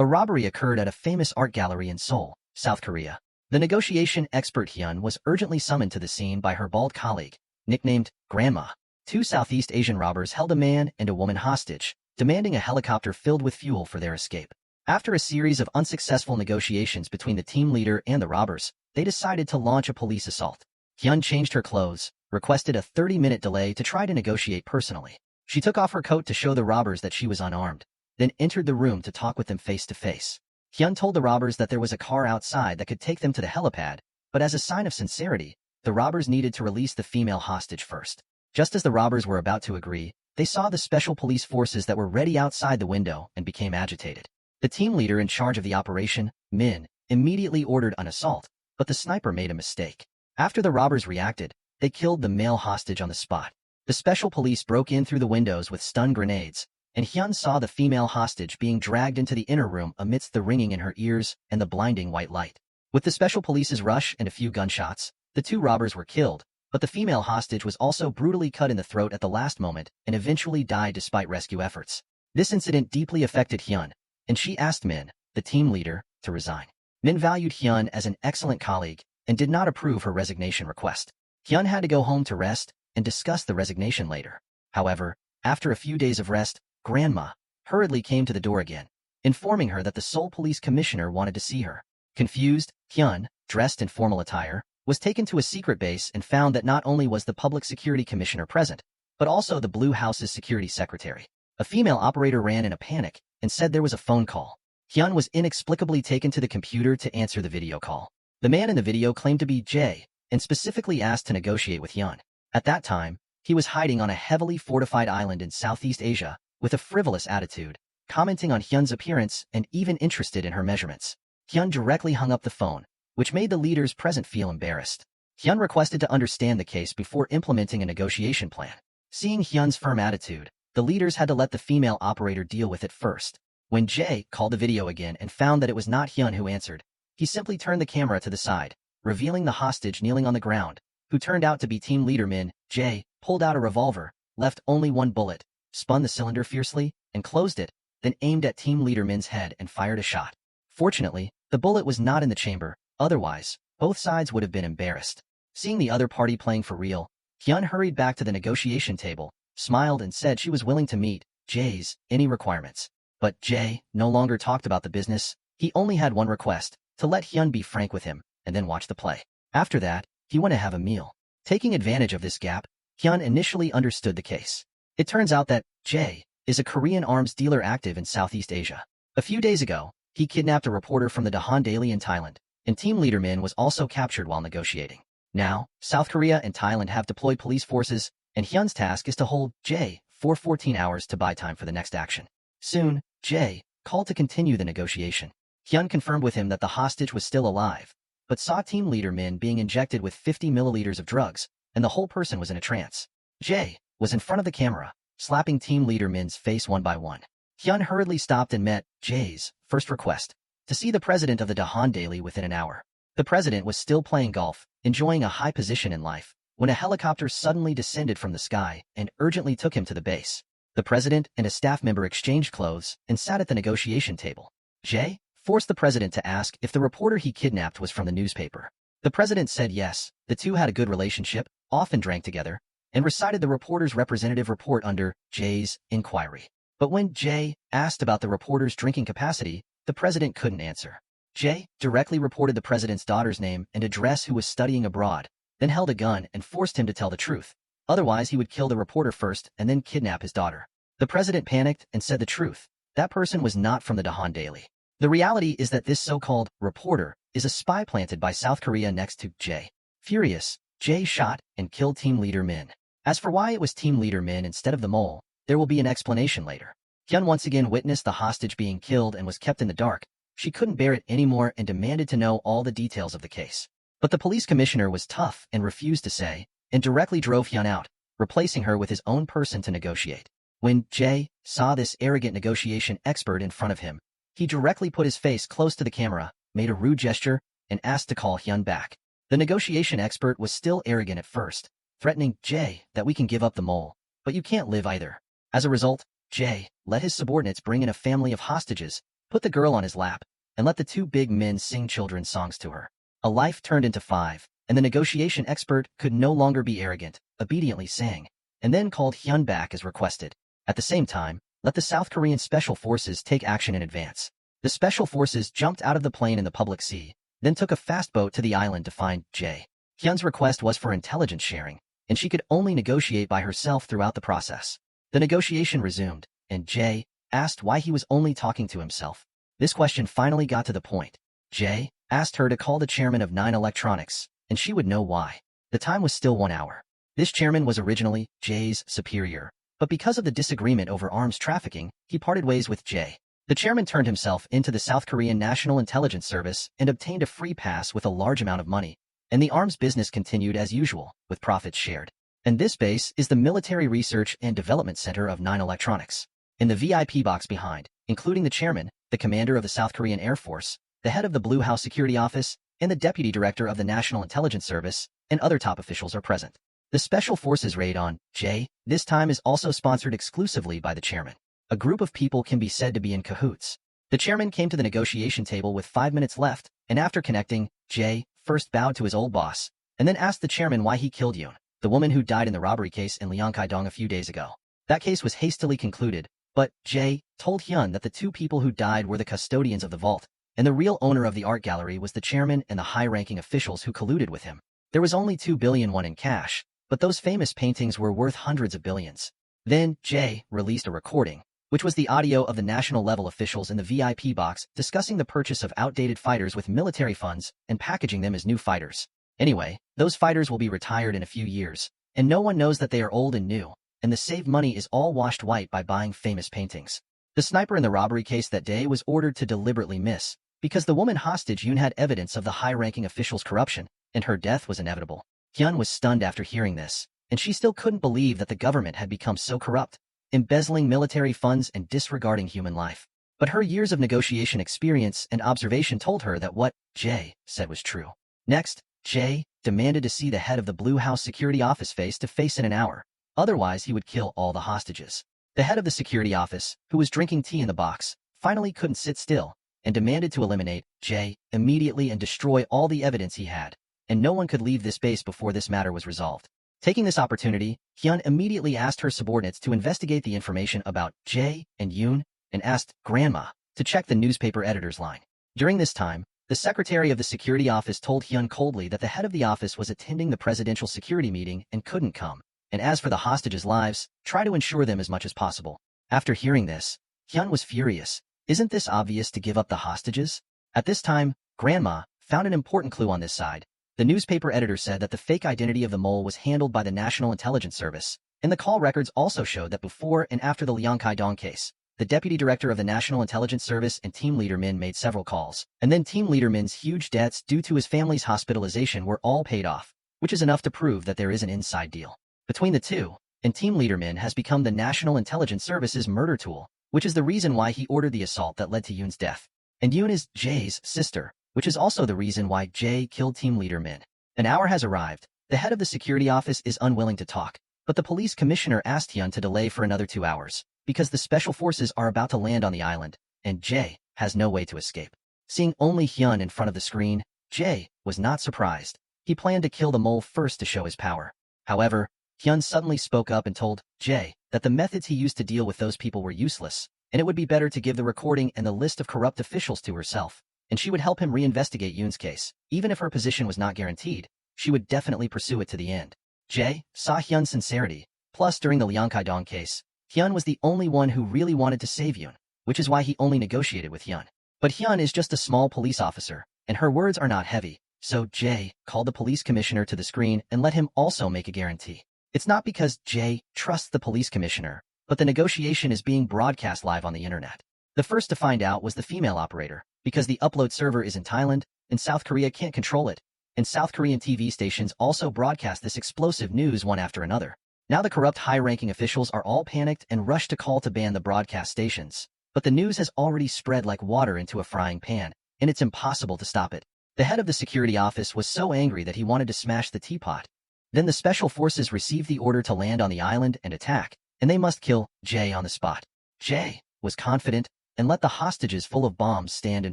A robbery occurred at a famous art gallery in Seoul, South Korea. The negotiation expert Hyun was urgently summoned to the scene by her bald colleague, nicknamed Grandma. Two Southeast Asian robbers held a man and a woman hostage, demanding a helicopter filled with fuel for their escape. After a series of unsuccessful negotiations between the team leader and the robbers, they decided to launch a police assault. Hyun changed her clothes, requested a 30-minute delay to try to negotiate personally. She took off her coat to show the robbers that she was unarmed, then entered the room to talk with them face to face. Hyun told the robbers that there was a car outside that could take them to the helipad, but as a sign of sincerity, the robbers needed to release the female hostage first. Just as the robbers were about to agree, they saw the special police forces that were ready outside the window and became agitated. The team leader in charge of the operation, Min, immediately ordered an assault, but the sniper made a mistake. After the robbers reacted, they killed the male hostage on the spot. The special police broke in through the windows with stun grenades, and Hyun saw the female hostage being dragged into the inner room amidst the ringing in her ears and the blinding white light. With the special police's rush and a few gunshots, the two robbers were killed, but the female hostage was also brutally cut in the throat at the last moment and eventually died despite rescue efforts. This incident deeply affected Hyun, and she asked Min, the team leader, to resign. Min valued Hyun as an excellent colleague and did not approve her resignation request. Hyun had to go home to rest and discuss the resignation later. However, after a few days of rest, Grandma hurriedly came to the door again, informing her that the Seoul Police Commissioner wanted to see her. Confused, Hyun, dressed in formal attire, was taken to a secret base and found that not only was the Public Security Commissioner present, but also the Blue House's security secretary. A female operator ran in a panic and said there was a phone call. Hyun was inexplicably taken to the computer to answer the video call. The man in the video claimed to be Jae and specifically asked to negotiate with Hyun. At that time, he was hiding on a heavily fortified island in Southeast Asia with a frivolous attitude, commenting on Hyun's appearance and even interested in her measurements. Hyun directly hung up the phone, which made the leaders present feel embarrassed. Hyun requested to understand the case before implementing a negotiation plan. Seeing Hyun's firm attitude, the leaders had to let the female operator deal with it first. When Jae called the video again and found that it was not Hyun who answered, he simply turned the camera to the side, revealing the hostage kneeling on the ground, who turned out to be team leader Min. Jae pulled out a revolver, left only one bullet, spun the cylinder fiercely, and closed it, then aimed at team leader Min's head and fired a shot. Fortunately, the bullet was not in the chamber, otherwise, both sides would have been embarrassed. Seeing the other party playing for real, Hyun hurried back to the negotiation table, smiled and said she was willing to meet Jae's any requirements. But Jae no longer talked about the business. He only had one request, to let Hyun be frank with him, and then watch the play. After that, he went to have a meal. Taking advantage of this gap, Hyun initially understood the case. It turns out that Jae is a Korean arms dealer active in Southeast Asia. A few days ago, he kidnapped a reporter from the Dahan Daily in Thailand, and team leader Min was also captured while negotiating. Now, South Korea and Thailand have deployed police forces, and Hyun's task is to hold Jae for 14 hours to buy time for the next action. Soon, Jae called to continue the negotiation. Hyun confirmed with him that the hostage was still alive, but saw team leader Min being injected with 50 milliliters of drugs, and the whole person was in a trance. Jae was in front of the camera, slapping team leader Min's face one by one. Hyun hurriedly stopped and met Jae's first request, to see the president of the Dahan Daily within an hour. The president was still playing golf, enjoying a high position in life, when a helicopter suddenly descended from the sky and urgently took him to the base. The president and a staff member exchanged clothes and sat at the negotiation table. Jae forced the president to ask if the reporter he kidnapped was from the newspaper. The president said yes, the two had a good relationship, often drank together, and recited the reporter's representative report under Jae's inquiry. But when Jae asked about the reporter's drinking capacity, the president couldn't answer. Jae directly reported the president's daughter's name and address who was studying abroad, then held a gun and forced him to tell the truth. Otherwise, he would kill the reporter first and then kidnap his daughter. The president panicked and said the truth. That person was not from the Dahan Daily. The reality is that this so-called reporter is a spy planted by South Korea next to Jae. Furious, Jae shot and killed team leader Min. As for why it was team leader Min instead of the mole, there will be an explanation later. Hyun once again witnessed the hostage being killed and was kept in the dark. She couldn't bear it anymore and demanded to know all the details of the case. But the police commissioner was tough and refused to say, and directly drove Hyun out, replacing her with his own person to negotiate. When Jae saw this arrogant negotiation expert in front of him, he directly put his face close to the camera, made a rude gesture, and asked to call Hyun back. The negotiation expert was still arrogant at first, threatening Jae that we can give up the mole, but you can't live either. As a result, Jae let his subordinates bring in a family of hostages, put the girl on his lap, and let the two big men sing children's songs to her. A life turned into 5, and the negotiation expert could no longer be arrogant, obediently sang, and then called Hyun back as requested. At the same time, let the South Korean Special Forces take action in advance. The Special Forces jumped out of the plane in the public sea, then took a fast boat to the island to find Ye. Hyun's request was for intelligence sharing, and she could only negotiate by herself throughout the process. The negotiation resumed, and Ye asked why he was only talking to himself. This question finally got to the point. Ye asked her to call the chairman of 9 Electronics, and she would know why. The time was still 1 hour. This chairman was originally Ye's superior, but because of the disagreement over arms trafficking, he parted ways with Ye. The chairman turned himself into the South Korean National Intelligence Service and obtained a free pass with a large amount of money, and the arms business continued as usual, with profits shared. And this base is the Military Research and Development Center of 9 Electronics. In the VIP box behind, including the chairman, the commander of the South Korean Air Force, the head of the Blue House Security Office, and the deputy director of the National Intelligence Service, and other top officials are present. The Special Forces raid on Ye this time is also sponsored exclusively by the chairman. A group of people can be said to be in cahoots. The chairman came to the negotiation table with 5 minutes left, and after connecting, Ye first bowed to his old boss, and then asked the chairman why he killed Hyun, the woman who died in the robbery case in Liangkai-dong a few days ago. That case was hastily concluded, but Ye told Hyun that the 2 people who died were the custodians of the vault, and the real owner of the art gallery was the chairman and the high-ranking officials who colluded with him. There was only 2 billion won in cash, but those famous paintings were worth hundreds of billions. Then, Ye released a recording, which was the audio of the national-level officials in the VIP box discussing the purchase of outdated fighters with military funds and packaging them as new fighters. Anyway, those fighters will be retired in a few years, and no one knows that they are old and new, and the saved money is all washed white by buying famous paintings. The sniper in the robbery case that day was ordered to deliberately miss, because the woman hostage Hyun had evidence of the high-ranking official's corruption, and her death was inevitable. Hyun was stunned after hearing this, and she still couldn't believe that the government had become so corrupt, embezzling military funds and disregarding human life. But her years of negotiation experience and observation told her that what Ye said was true. Next, Ye demanded to see the head of the Blue House Security Office face to face in an hour, otherwise he would kill all the hostages. The head of the security office, who was drinking tea in the box, finally couldn't sit still, and demanded to eliminate Ye immediately and destroy all the evidence he had, and no one could leave this base before this matter was resolved. Taking this opportunity, Hyun immediately asked her subordinates to investigate the information about Ye and Hyun, and asked Grandma to check the newspaper editor's line. During this time, the secretary of the security office told Hyun coldly that the head of the office was attending the presidential security meeting and couldn't come, and as for the hostages' lives, try to ensure them as much as possible. After hearing this, Hyun was furious. Isn't this obvious to give up the hostages? At this time, Grandma found an important clue on this side. The newspaper editor said that the fake identity of the mole was handled by the National Intelligence Service, and the call records also showed that before and after the Liangkai-dong case, the deputy director of the National Intelligence Service and team leader Min made several calls, and then team leader Min's huge debts due to his family's hospitalization were all paid off, which is enough to prove that there is an inside deal between the two, and team leader Min has become the National Intelligence Service's murder tool, which is the reason why he ordered the assault that led to Yoon's death. And Yoon is Ye's sister, which is also the reason why Ye killed team leader Min. An hour has arrived. The head of the security office is unwilling to talk, but the police commissioner asked Hyun to delay for another 2 hours, because the special forces are about to land on the island, and Ye has no way to escape. Seeing only Hyun in front of the screen, Ye was not surprised. He planned to kill the mole first to show his power. However, Hyun suddenly spoke up and told Ye that the methods he used to deal with those people were useless, and it would be better to give the recording and the list of corrupt officials to herself, and she would help him reinvestigate Yoon's case. Even if her position was not guaranteed, she would definitely pursue it to the end. Ye saw Hyun's sincerity. Plus, during the Liangkai-dong case, Hyun was the only one who really wanted to save Yoon, which is why he only negotiated with Hyun. But Hyun is just a small police officer, and her words are not heavy, so Ye called the police commissioner to the screen and let him also make a guarantee. It's not because Ye trusts the police commissioner, but the negotiation is being broadcast live on the internet. The first to find out was the female operator, because the upload server is in Thailand, and South Korea can't control it, and South Korean TV stations also broadcast this explosive news one after another. Now the corrupt high-ranking officials are all panicked and rush to call to ban the broadcast stations, but the news has already spread like water into a frying pan, and it's impossible to stop it. The head of the security office was so angry that he wanted to smash the teapot. Then the special forces received the order to land on the island and attack, and they must kill Ye on the spot. Ye was confident, and let the hostages full of bombs stand in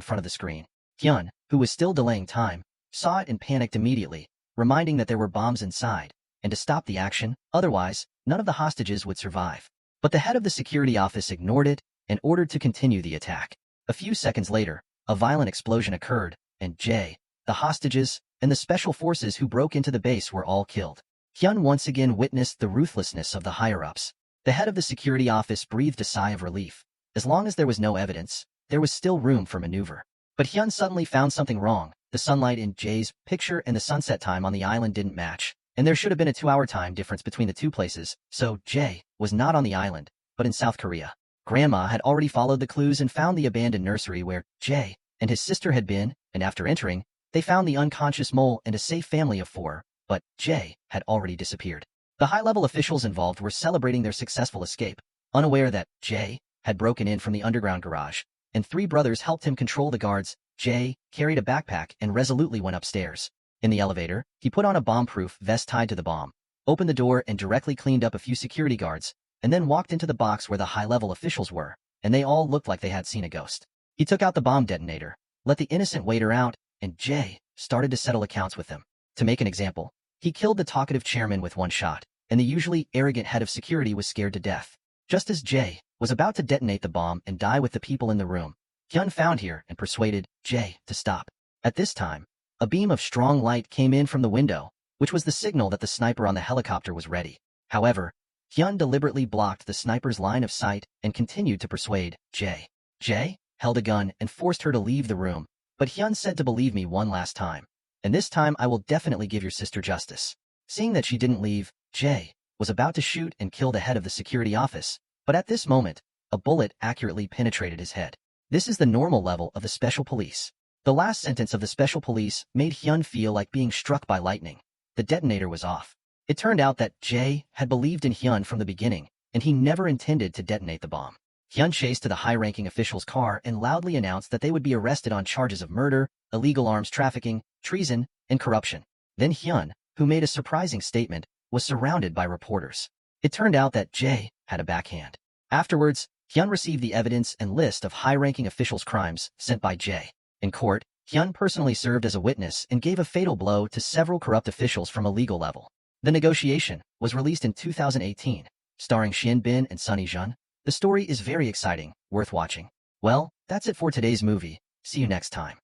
front of the screen. Hyun, who was still delaying time, saw it and panicked immediately, reminding that there were bombs inside, and to stop the action, otherwise, none of the hostages would survive. But the head of the security office ignored it and ordered to continue the attack. A few seconds later, a violent explosion occurred, and the hostages, and the special forces who broke into the base were all killed. Hyun once again witnessed the ruthlessness of the higher-ups. The head of the security office breathed a sigh of relief. As long as there was no evidence, there was still room for maneuver. But Hyun suddenly found something wrong. The sunlight in Jae's picture and the sunset time on the island didn't match, and there should have been a 2-hour time difference between the two places, so Jae was not on the island, but in South Korea. Grandma had already followed the clues and found the abandoned nursery where Jae and his sister had been, and after entering, they found the unconscious mole and a safe family of 4, but Jae had already disappeared. The high-level officials involved were celebrating their successful escape, unaware that Jae had broken in from the underground garage, and 3 brothers helped him control the guards. Jae carried a backpack and resolutely went upstairs. In the elevator, he put on a bomb-proof vest tied to the bomb, opened the door and directly cleaned up a few security guards, and then walked into the box where the high-level officials were, and they all looked like they had seen a ghost. He took out the bomb detonator, let the innocent waiter out, and Jae started to settle accounts with them. To make an example, he killed the talkative chairman with 1 shot, and the usually arrogant head of security was scared to death. Just as Jae was about to detonate the bomb and die with the people in the room, Hyun found here and persuaded Jae to stop. At this time, a beam of strong light came in from the window, which was the signal that the sniper on the helicopter was ready. However, Hyun deliberately blocked the sniper's line of sight and continued to persuade Jae. Jae held a gun and forced her to leave the room, but Hyun said to believe me one last time, and this time I will definitely give your sister justice. Seeing that she didn't leave, Jae was about to shoot and kill the head of the security office, but at this moment, a bullet accurately penetrated his head. This is the normal level of the special police. The last sentence of the special police made Hyun feel like being struck by lightning. The detonator was off. It turned out that Jae had believed in Hyun from the beginning, and he never intended to detonate the bomb. Hyun chased to the high-ranking official's car and loudly announced that they would be arrested on charges of murder, illegal arms trafficking, treason, and corruption. Then Hyun, who made a surprising statement, was surrounded by reporters. It turned out that Jae had a backhand. Afterwards, Hyun received the evidence and list of high-ranking officials' crimes sent by Jae. In court, Hyun personally served as a witness and gave a fatal blow to several corrupt officials from a legal level. The Negotiation was released in 2018, starring Shin Bin and Sun Ye-jin. The story is very exciting, worth watching. Well, that's it for today's movie. See you next time.